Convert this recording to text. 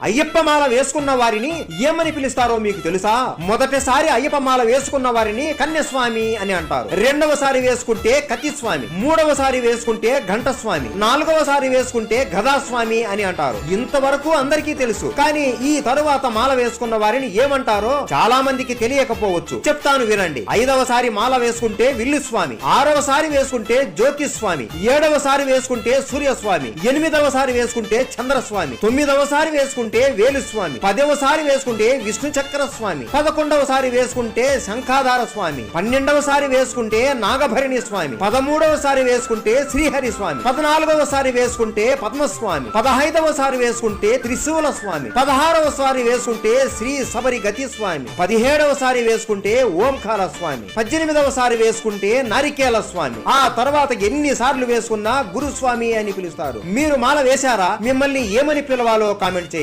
అయ్యప్ప మాల వేసుకున్న వారిని ఏమని పిలుస్తారో మీకు తెలుసా? మొదటిసారి అయ్యప్ప మాల వేసుకున్న వారిని కన్యస్వామి అని అంటారు. రెండవసారి వేసుకుంటే కత్తిస్వామి, మూడవసారి వేసుకుంటే ఘంటస్వామి, నాలుగవసారి వేసుకుంటే గదాస్వామి అని అంటారు. ఇంతవరకు అందరికీ తెలుసు. కానీ ఈ తరువాత మాల వేసుకున్న వారిని ఏమంటారో చాలా మందికి తెలియకపోవచ్చు. చెప్తాను వినండి. 5వసారి మాల వేసుకుంటే విల్లుస్వామి, 6వసారి వేసుకుంటే జ్యోతిస్వామి, 7వసారి వేసుకుంటే సూర్యస్వామి, 8వసారి వేసుకుంటే చంద్రస్వామి, 9వసారి వేసుకుంటే వేలుస్వామి, 10వసారి వేసుకుంటే విష్ణు చక్ర స్వామి, 11వసారి వేసుకుంటే శంఖాధార స్వామి, 12వసారి వేసుకుంటే నాగభరణి స్వామి, 13వసారి వేసుకుంటే శ్రీహరి స్వామి, 14వసారి వేసుకుంటే పద్మస్వామి, 15వసారి వేసుకుంటే త్రిశూల స్వామి, 16వసారి వేసుకుంటే శ్రీ సబరి గతి స్వామి, 17వసారి వేసుకుంటే ఓంకార స్వామి, 18వసారి వేసుకుంటే నారికేల స్వామి. ఆ తర్వాత ఎన్నిసార్లు వేసుకున్నా గురుస్వామి అని పిలుస్తారు. మీరు మాల వేశారా? మిమ్మల్ని ఏమని పిలవాలో కామెంట్ చేయండి.